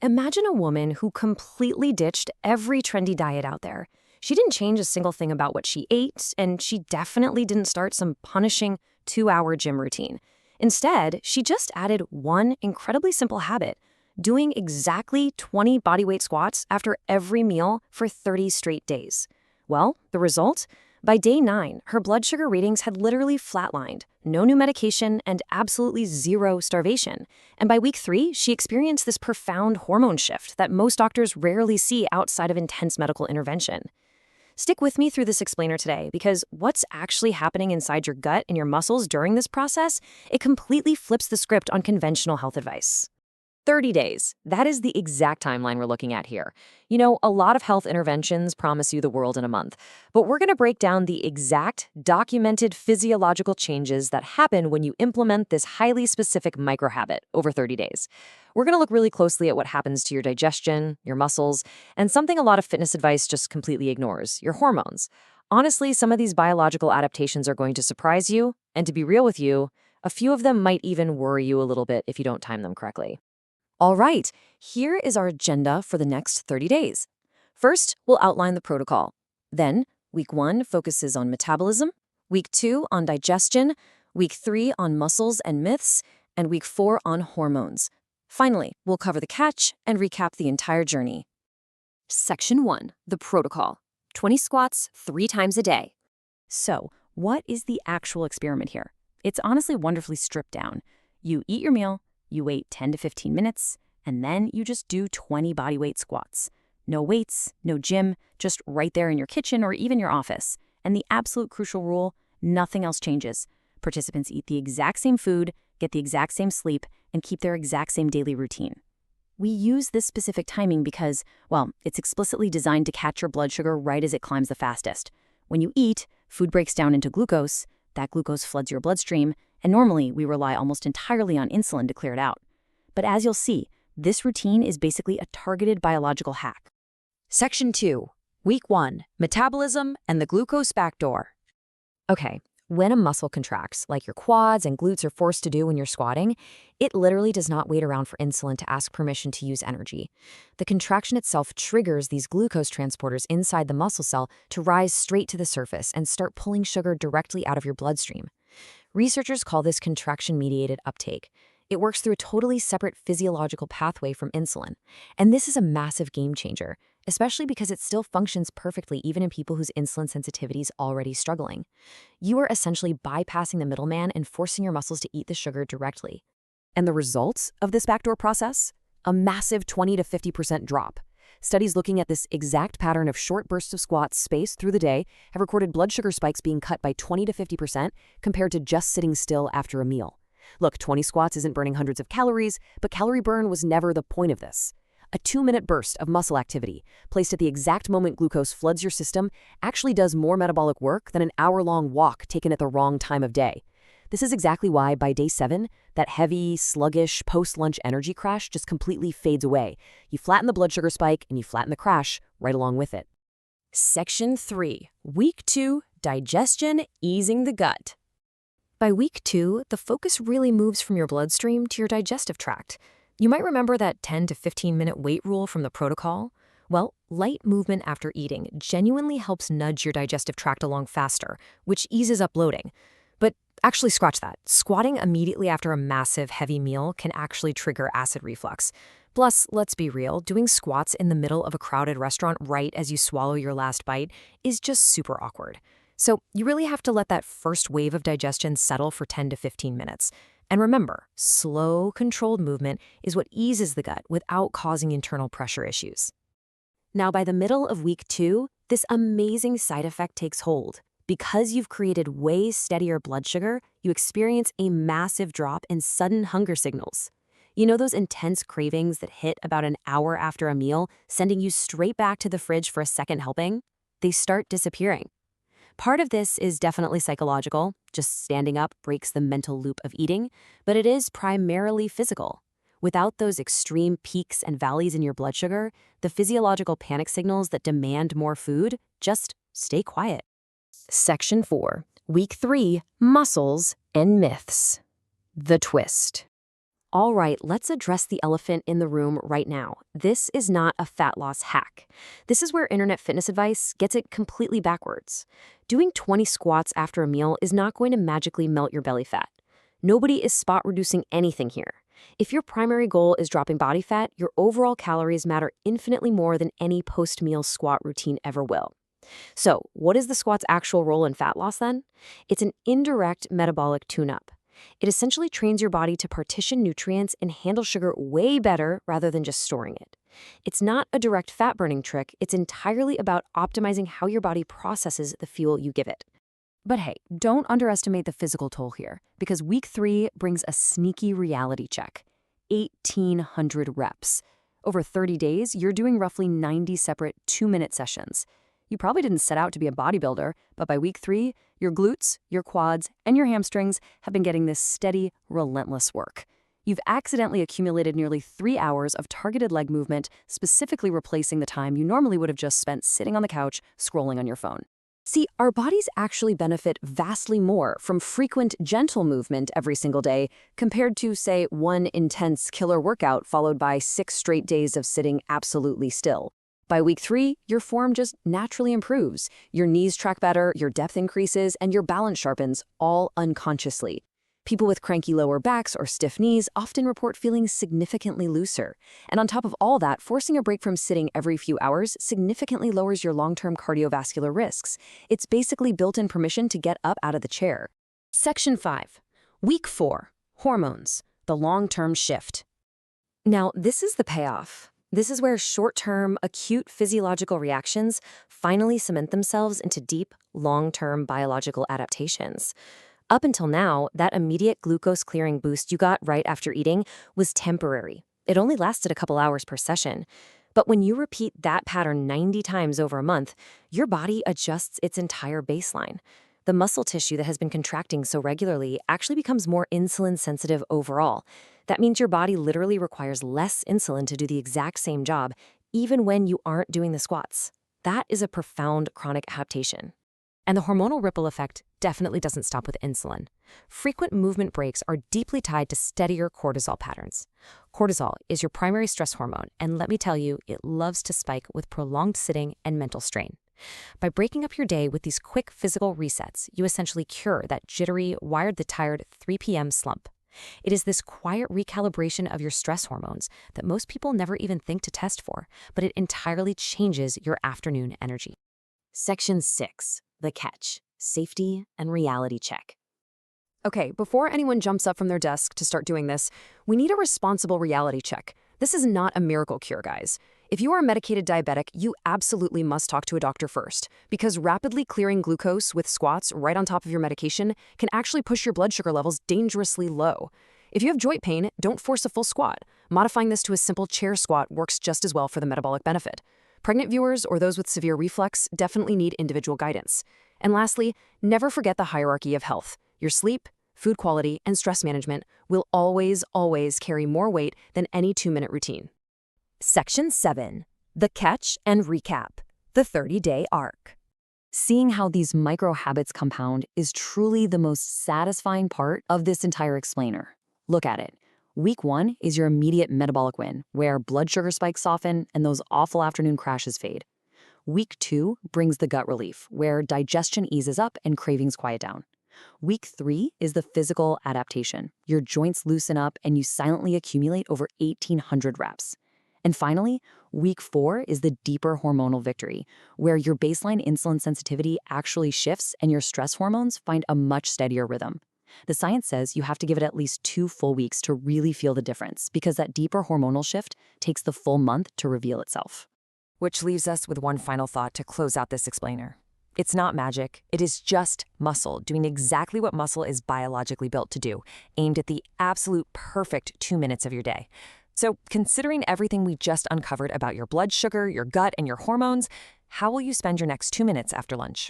Imagine a woman who completely ditched every trendy diet out there. She didn't change a single thing about what she ate, and she definitely didn't start some punishing 2-hour gym routine. Instead, she just added one incredibly simple habit: doing exactly 20 bodyweight squats after every meal for 30 straight days. Well, the result? By day 9, her blood sugar readings had literally flatlined, no new medication, and absolutely zero starvation. And by week 3, she experienced this profound hormone shift that most doctors rarely see outside of intense medical intervention. Stick with me through this explainer today, because what's actually happening inside your gut and your muscles during this process, it completely flips the script on conventional health advice. 30 days. That is the exact timeline we're looking at here. You know, a lot of health interventions promise you the world in a month, but we're going to break down the exact, documented physiological changes that happen when you implement this highly specific microhabit over 30 days. We're going to look really closely at what happens to your digestion, your muscles, and something a lot of fitness advice just completely ignores: your hormones. Honestly, some of these biological adaptations are going to surprise you, and to be real with you, a few of them might even worry you a little bit if you don't time them correctly. All right, here is our agenda for the next 30 days. First, we'll outline the protocol. Then, week 1 focuses on metabolism, week 2 on digestion, week 3 on muscles and myths, and week 4 on hormones. Finally, we'll cover the catch and recap the entire journey. Section 1, the protocol. 20 squats 3 times a day. So, what is the actual experiment here? It's honestly wonderfully stripped down. You eat your meal, you wait 10 to 15 minutes, and then you just do 20 bodyweight squats. No weights, no gym, just right there in your kitchen or even your office. And the absolute crucial rule: nothing else changes. Participants eat the exact same food, get the exact same sleep, and keep their exact same daily routine. We use this specific timing because, well, it's explicitly designed to catch your blood sugar right as it climbs the fastest. When you eat, food breaks down into glucose. That glucose floods your bloodstream, and normally we rely almost entirely on insulin to clear it out. But as you'll see, this routine is basically a targeted biological hack. Section 2, Week 1, Metabolism and the Glucose Backdoor. Okay, when a muscle contracts, like your quads and glutes are forced to do when you're squatting, it literally does not wait around for insulin to ask permission to use energy. The contraction itself triggers these glucose transporters inside the muscle cell to rise straight to the surface and start pulling sugar directly out of your bloodstream. Researchers call this contraction-mediated uptake. It works through a totally separate physiological pathway from insulin. And this is a massive game changer, especially because it still functions perfectly even in people whose insulin sensitivity is already struggling. You are essentially bypassing the middleman and forcing your muscles to eat the sugar directly. And the results of this backdoor process? A massive 20 to 50% drop. Studies looking at this exact pattern of short bursts of squats spaced through the day have recorded blood sugar spikes being cut by 20 to 50% compared to just sitting still after a meal. Look, 20 squats isn't burning hundreds of calories, but calorie burn was never the point of this. A 2-minute burst of muscle activity, placed at the exact moment glucose floods your system, actually does more metabolic work than an hour-long walk taken at the wrong time of day. This is exactly why, by day 7, that heavy, sluggish, post-lunch energy crash just completely fades away. You flatten the blood sugar spike, and you flatten the crash right along with it. Section 3, Week 2, Digestion, Easing the Gut. By week 2, the focus really moves from your bloodstream to your digestive tract. You might remember that 10 to 15-minute wait rule from the protocol. Well, light movement after eating genuinely helps nudge your digestive tract along faster, which eases up bloating. But actually, scratch that. Squatting immediately after a massive, heavy meal can actually trigger acid reflux. Plus, let's be real, doing squats in the middle of a crowded restaurant right as you swallow your last bite is just super awkward. So you really have to let that first wave of digestion settle for 10 to 15 minutes. And remember, slow, controlled movement is what eases the gut without causing internal pressure issues. Now, by the middle of week 2, this amazing side effect takes hold. Because you've created way steadier blood sugar, you experience a massive drop in sudden hunger signals. You know those intense cravings that hit about an hour after a meal, sending you straight back to the fridge for a second helping? They start disappearing. Part of this is definitely psychological. Just standing up breaks the mental loop of eating, but it is primarily physical. Without those extreme peaks and valleys in your blood sugar, the physiological panic signals that demand more food just stay quiet. Section 4, Week 3, Muscles and Myths. The twist. All right, let's address the elephant in the room right now. This is not a fat loss hack. This is where internet fitness advice gets it completely backwards. Doing 20 squats after a meal is not going to magically melt your belly fat. Nobody is spot reducing anything here. If your primary goal is dropping body fat, your overall calories matter infinitely more than any post-meal squat routine ever will. So, what is the squat's actual role in fat loss then? It's an indirect metabolic tune-up. It essentially trains your body to partition nutrients and handle sugar way better rather than just storing it. It's not a direct fat-burning trick, it's entirely about optimizing how your body processes the fuel you give it. But hey, don't underestimate the physical toll here, because week 3 brings a sneaky reality check. 1,800 reps. Over 30 days, you're doing roughly 90 separate 2-minute sessions. You probably didn't set out to be a bodybuilder, but by week 3, your glutes, your quads, and your hamstrings have been getting this steady, relentless work. You've accidentally accumulated nearly 3 hours of targeted leg movement, specifically replacing the time you normally would have just spent sitting on the couch scrolling on your phone. See, our bodies actually benefit vastly more from frequent, gentle movement every single day compared to, say, one intense killer workout followed by 6 straight days of sitting absolutely still. By week 3, your form just naturally improves. Your knees track better, your depth increases, and your balance sharpens, all unconsciously. People with cranky lower backs or stiff knees often report feeling significantly looser. And on top of all that, forcing a break from sitting every few hours significantly lowers your long-term cardiovascular risks. It's basically built-in permission to get up out of the chair. Section 5. Week 4. Hormones. The long-term shift. Now, this is the payoff. This is where short-term, acute physiological reactions finally cement themselves into deep, long-term biological adaptations. Up until now, that immediate glucose-clearing boost you got right after eating was temporary. It only lasted a couple hours per session. But when you repeat that pattern 90 times over a month, your body adjusts its entire baseline. The muscle tissue that has been contracting so regularly actually becomes more insulin-sensitive overall. That means your body literally requires less insulin to do the exact same job, even when you aren't doing the squats. That is a profound chronic adaptation. And the hormonal ripple effect definitely doesn't stop with insulin. Frequent movement breaks are deeply tied to steadier cortisol patterns. Cortisol is your primary stress hormone, and let me tell you, it loves to spike with prolonged sitting and mental strain. By breaking up your day with these quick physical resets, you essentially cure that jittery, wired-the-tired 3 p.m. slump. It is this quiet recalibration of your stress hormones that most people never even think to test for, but it entirely changes your afternoon energy. Section 6. The catch. Safety and reality check. Okay, before anyone jumps up from their desk to start doing this, we need a responsible reality check. This is not a miracle cure, guys. If you are a medicated diabetic, you absolutely must talk to a doctor first, because rapidly clearing glucose with squats right on top of your medication can actually push your blood sugar levels dangerously low. If you have joint pain, don't force a full squat. Modifying this to a simple chair squat works just as well for the metabolic benefit. Pregnant viewers or those with severe reflux definitely need individual guidance. And lastly, never forget the hierarchy of health. Your sleep, food quality, and stress management will always carry more weight than any 2-minute routine. Section 7. The catch and recap. The 30-day arc. Seeing how these micro habits compound is truly the most satisfying part of this entire explainer. Look at it. Week 1 is your immediate metabolic win, where blood sugar spikes soften and those awful afternoon crashes fade. Week 2 brings the gut relief, where digestion eases up and cravings quiet down. Week 3 is the physical adaptation. Your joints loosen up and you silently accumulate over 1,800 reps. And finally, week 4 is the deeper hormonal victory, where your baseline insulin sensitivity actually shifts and your stress hormones find a much steadier rhythm. The science says you have to give it at least 2 full weeks to really feel the difference, because that deeper hormonal shift takes the full month to reveal itself. Which leaves us with one final thought to close out this explainer. It's not magic. It is just muscle doing exactly what muscle is biologically built to do, aimed at the absolute perfect 2 minutes of your day. So, considering everything we just uncovered about your blood sugar, your gut, and your hormones, how will you spend your next 2 minutes after lunch?